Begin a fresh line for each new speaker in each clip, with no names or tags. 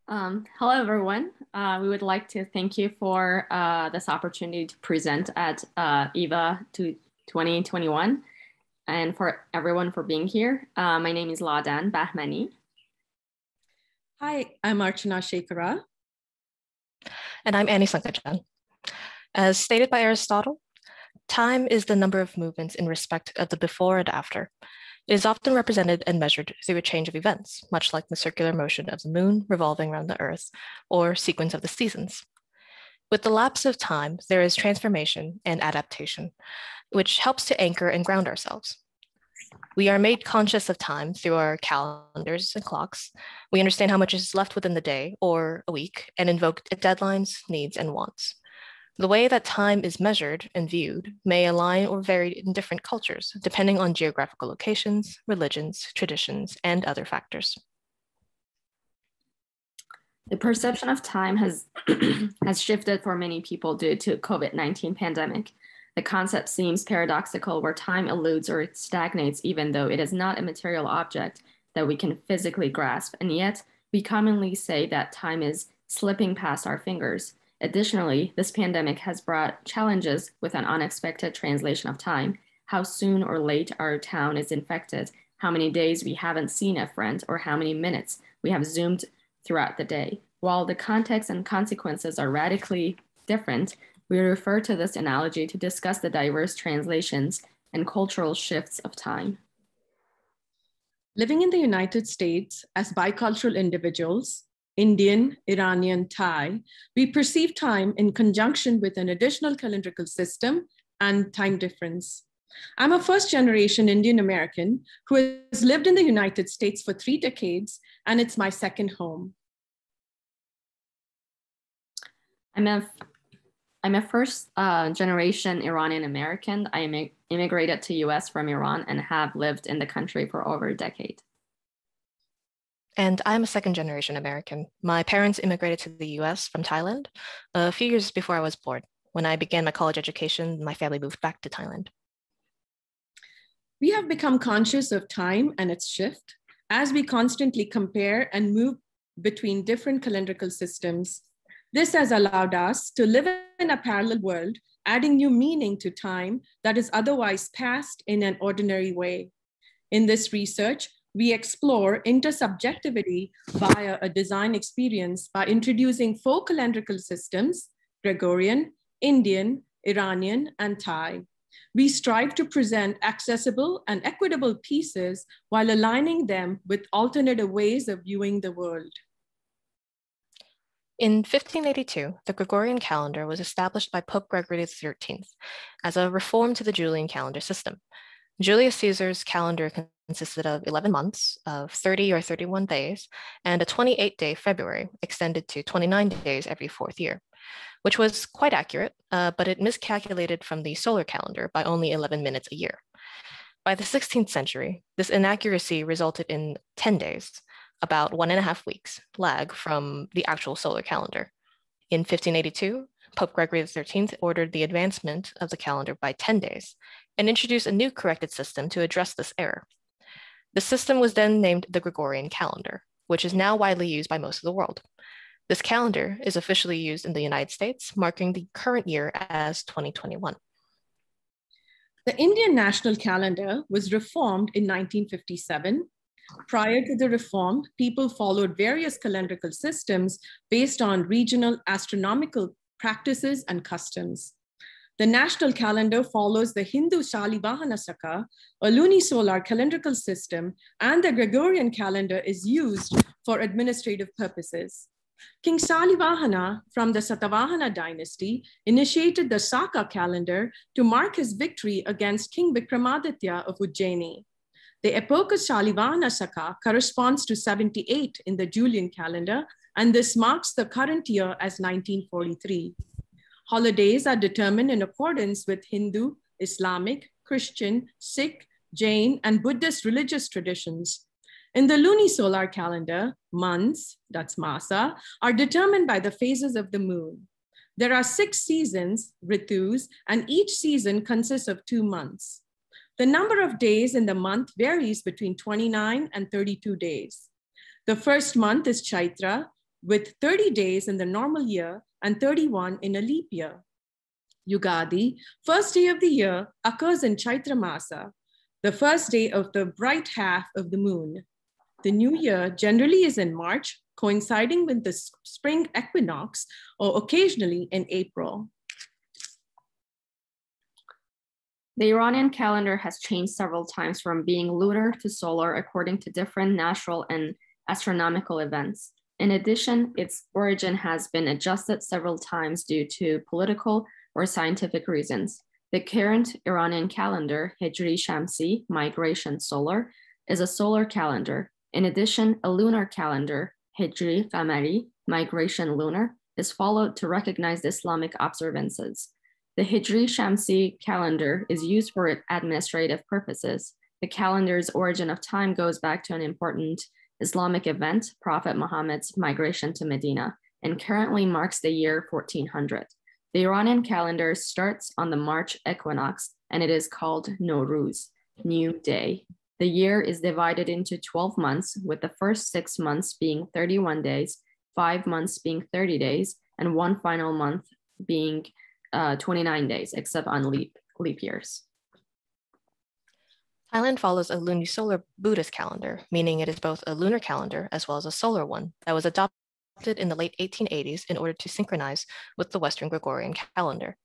Hello, everyone. We would like to thank you for this opportunity to present at EVA 2021 and for everyone for being here. My name is Ladan Bahmani.
Hi, I'm Archana Shekhara.
And I'm Annie Sungkajun. As stated by Aristotle, time is the number of movements in respect of the before and after. It is often represented and measured through a change of events, much like the circular motion of the moon revolving around the Earth, or sequence of the seasons. With the lapse of time, there is transformation and adaptation, which helps to anchor and ground ourselves. We are made conscious of time through our calendars and clocks. We understand how much is left within the day or a week and invoke deadlines, needs, and wants. The way that time is measured and viewed may align or vary in different cultures, depending on geographical locations, religions, traditions, and other factors.
The perception of time has shifted for many people due to COVID-19 pandemic. The concept seems paradoxical where time eludes or stagnates even though it is not a material object that we can physically grasp, and yet we commonly say that time is slipping past our fingers. Additionally, this pandemic has brought challenges with an unexpected translation of time, how soon or late our town is infected, how many days we haven't seen a friend, or how many minutes we have Zoomed throughout the day. While the context and consequences are radically different, we refer to this analogy to discuss the diverse translations and cultural shifts of time.
Living in the United States as bicultural individuals, Indian, Iranian, Thai, we perceive time in conjunction with an additional calendrical system and time difference. I'm a first-generation Indian American who has lived in the United States for 3 decades, and it's my second home.
I'm a first generation Iranian American. I immigrated to US from Iran and have lived in the country for over a decade.
And I'm a second generation American. My parents immigrated to the US from Thailand a few years before I was born. When I began my college education, my family moved back to Thailand.
We have become conscious of time and its shift as we constantly compare and move between different calendrical systems. This has allowed us to live in a parallel world, adding new meaning to time that is otherwise passed in an ordinary way. In this research, we explore intersubjectivity via a design experience by introducing 4 calendrical systems: Gregorian, Indian, Iranian, and Thai. We strive to present accessible and equitable pieces while aligning them with alternative ways of viewing the world.
In 1582, the Gregorian calendar was established by Pope Gregory XIII as a reform to the Julian calendar system. Julius Caesar's calendar consisted of 11 months of 30 or 31 days and a 28-day February extended to 29 days every 4th year, which was quite accurate, but it miscalculated from the solar calendar by only 11 minutes a year. By the 16th century, this inaccuracy resulted in 10 days, about 1.5 weeks lag from the actual solar calendar. In 1582, Pope Gregory XIII ordered the advancement of the calendar by 10 days and introduced a new corrected system to address this error. The system was then named the Gregorian calendar, which is now widely used by most of the world. This calendar is officially used in the United States, marking the current year as 2021.
The Indian national calendar was reformed in 1957. Prior to the reform, people followed various calendrical systems based on regional astronomical practices and customs. The national calendar follows the Hindu Shalivahana Saka, a lunisolar calendrical system, and the Gregorian calendar is used for administrative purposes. King Salivahana from the Satavahana dynasty initiated the Saka calendar to mark his victory against King Vikramaditya of Ujjaini. The Epocha Salivahana Saka corresponds to 78 in the Julian calendar, and this marks the current year as 1943. Holidays are determined in accordance with Hindu, Islamic, Christian, Sikh, Jain, and Buddhist religious traditions. In the lunisolar calendar, months, that's masa, are determined by the phases of the moon. There are 6 seasons, ritus, and each season consists of 2 months. The number of days in the month varies between 29 and 32 days. The first month is Chaitra, with 30 days in the normal year and 31 in a leap year. Yugadi, first day of the year, occurs in Chaitra Masa, the first day of the bright half of the moon. The new year generally is in March, coinciding with the spring equinox, or occasionally in April.
The Iranian calendar has changed several times from being lunar to solar according to different natural and astronomical events. In addition, its origin has been adjusted several times due to political or scientific reasons. The current Iranian calendar, Hijri Shamsi, migration solar, is a solar calendar. In addition, a lunar calendar, Hijri Qamari, migration lunar, is followed to recognize the Islamic observances. The Hijri Shamsi calendar is used for administrative purposes. The calendar's origin of time goes back to an important Islamic event, Prophet Muhammad's migration to Medina, and currently marks the year 1400. The Iranian calendar starts on the March equinox, and it is called Nowruz, New Day. The year is divided into 12 months, with the first 6 months being 31 days, 5 months being 30 days, and one final month being 29 days, except on leap years.
Thailand follows a lunisolar Buddhist calendar, meaning it is both a lunar calendar as well as a solar one that was adopted in the late 1880s in order to synchronize with the Western Gregorian calendar.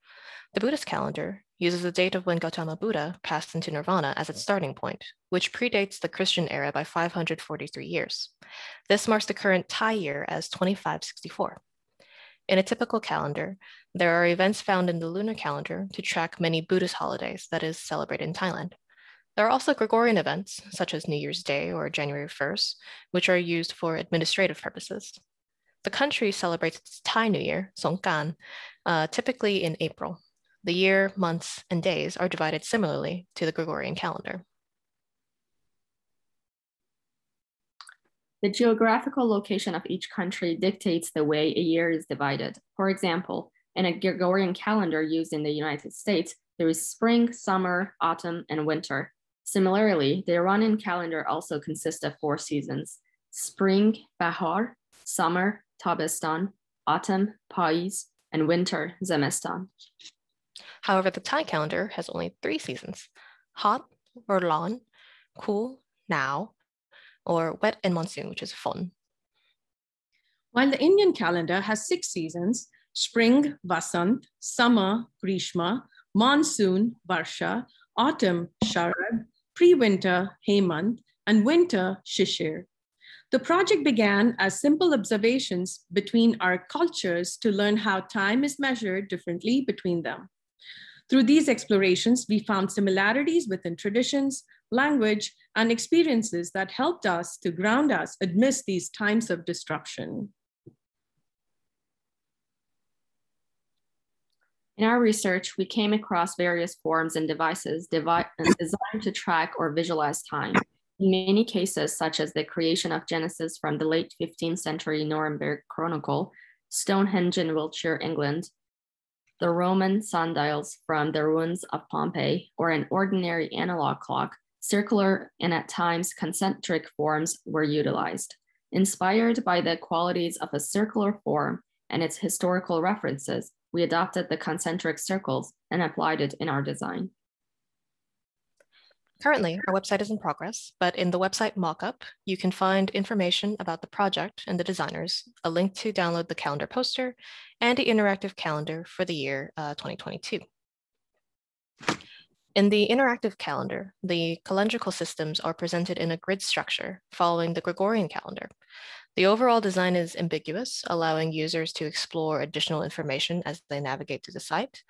The Buddhist calendar uses the date of when Gautama Buddha passed into nirvana as its starting point, which predates the Christian era by 543 years. This marks the current Thai year as 2564. In a typical calendar, there are events found in the lunar calendar to track many Buddhist holidays that is celebrated in Thailand. There are also Gregorian events, such as New Year's Day or January 1st, which are used for administrative purposes. The country celebrates its Thai New Year, Sungkajun, typically in April. The year, months, and days are divided similarly to the Gregorian calendar.
The geographical location of each country dictates the way a year is divided. For example, in a Gregorian calendar used in the United States, there is spring, summer, autumn, and winter. Similarly, the Iranian calendar also consists of 4 seasons: spring, bahar, summer, tabistan, autumn, payis, and winter, zemestan.
However, the Thai calendar has only 3 seasons: hot or lan, cool, now, or wet and monsoon, which is fun.
While the Indian calendar has 6 seasons: spring, vasant, summer, grishma, monsoon, varsha, autumn, sharad, pre-winter, hemant, and winter, shishir. The project began as simple observations between our cultures to learn how time is measured differently between them. Through these explorations, we found similarities within traditions, language, and experiences that helped us to ground us amidst these times of disruption.
In our research, we came across various forms and devices designed to track or visualize time. In many cases, such as the creation of Genesis from the late 15th century Nuremberg Chronicle, Stonehenge in Wiltshire, England, the Roman sundials from the ruins of Pompeii, or an ordinary analog clock, circular and at times concentric forms were utilized. Inspired by the qualities of a circular form and its historical references, we adopted the concentric circles and applied it in our design.
Currently, our website is in progress, but in the website mockup, you can find information about the project and the designers, a link to download the calendar poster, and the interactive calendar for the year 2022. In the interactive calendar, the calendrical systems are presented in a grid structure following the Gregorian calendar. The overall design is ambiguous, allowing users to explore additional information as they navigate through the site.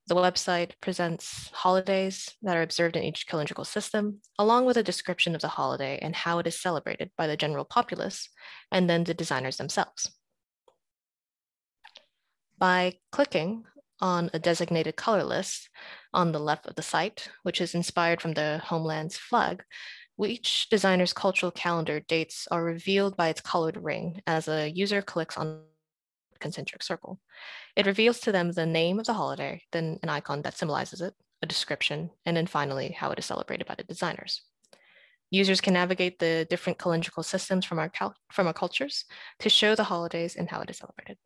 The website presents holidays that are observed in each calendrical system, along with a description of the holiday and how it is celebrated by the general populace, and then the designers themselves. By clicking on a designated color list on the left of the site, which is inspired from the homeland's flag, each designer's cultural calendar dates are revealed by its colored ring as a user clicks on a concentric circle. It reveals to them the name of the holiday, then an icon that symbolizes it, a description, and then finally how it is celebrated by the designers. Users can navigate the different calendrical systems from our cultures to show the holidays and how it is celebrated.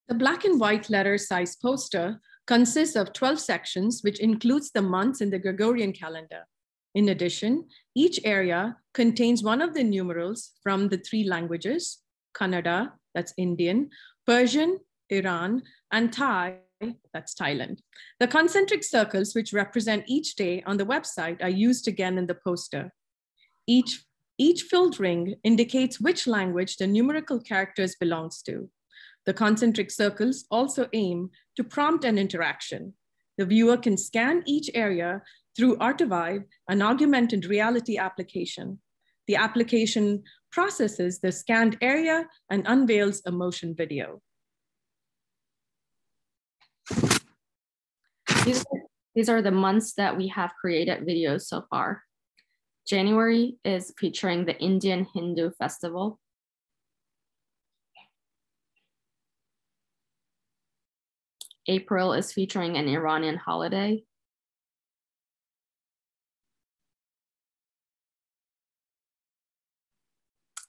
The black and white letter size poster consists of 12 sections, which includes the months in the Gregorian calendar. In addition, each area contains one of the numerals from the 3 languages, Kannada, that's Indian, Persian, Iran, and Thai, that's Thailand. The concentric circles, which represent each day on the website, are used again in the poster. Each filled ring indicates which language the numerical characters belongs to. The concentric circles also aim to prompt an interaction. The viewer can scan each area through Artivive, an augmented reality application. The application processes the scanned area and unveils a motion video.
These are the months that we have created videos so far. January is featuring the Indian Hindu festival. April is featuring an Iranian holiday.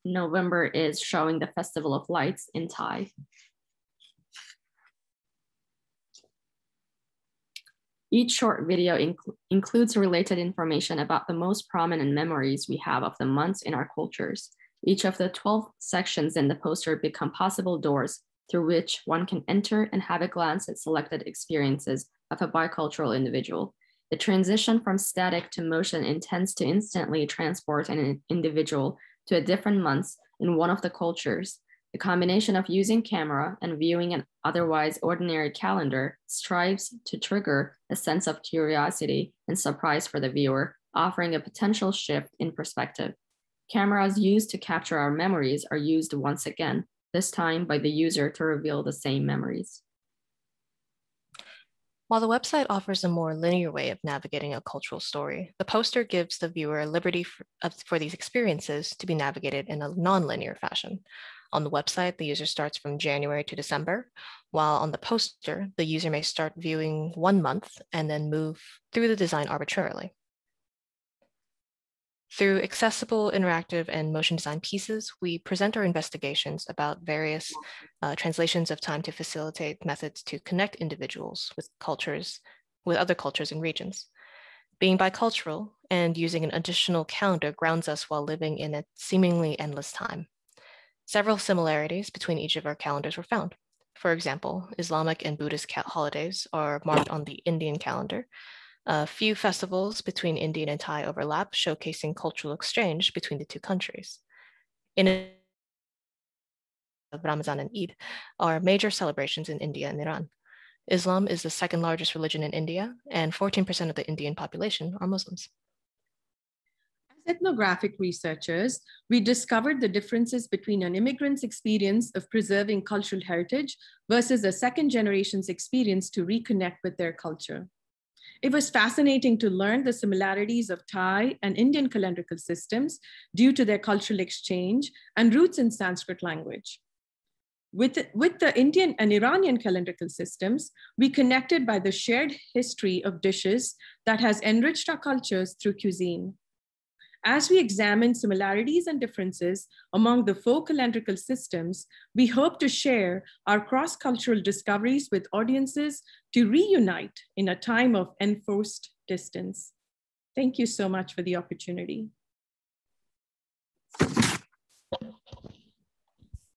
November is showing the Festival of Lights in Thai. Each short video includes related information about the most prominent memories we have of the months in our cultures. Each of the 12 sections in the poster become possible doors through which one can enter and have a glance at selected experiences of a bicultural individual. The transition from static to motion intends to instantly transport an individual to a different month in one of the cultures. The combination of using camera and viewing an otherwise ordinary calendar strives to trigger a sense of curiosity and surprise for the viewer, offering a potential shift in perspective. Cameras used to capture our memories are used once again, this time by the user to reveal the same memories.
While the website offers a more linear way of navigating a cultural story, the poster gives the viewer liberty for these experiences to be navigated in a non-linear fashion. On the website, the user starts from January to December, while on the poster, the user may start viewing 1 month and then move through the design arbitrarily. Through accessible, interactive, and motion design pieces, we present our investigations about various translations of time to facilitate methods to connect individuals with other cultures and regions. Being bicultural and using an additional calendar grounds us while living in a seemingly endless time. Several similarities between each of our calendars were found. For example, Islamic and Buddhist holidays are marked on the Indian calendar. A few festivals between Indian and Thai overlap, showcasing cultural exchange between the 2 countries. In Ramadan and Eid are major celebrations in India and Iran. Islam is the 2nd largest religion in India, and 14% of the Indian population are Muslims.
As ethnographic researchers, we discovered the differences between an immigrant's experience of preserving cultural heritage versus a 2nd generation's experience to reconnect with their culture. It was fascinating to learn the similarities of Thai and Indian calendrical systems due to their cultural exchange and roots in Sanskrit language. With the Indian and Iranian calendrical systems, we connected by the shared history of dishes that has enriched our cultures through cuisine. As we examine similarities and differences among the 4 calendrical systems, we hope to share our cross-cultural discoveries with audiences to reunite in a time of enforced distance. Thank you so much for the opportunity.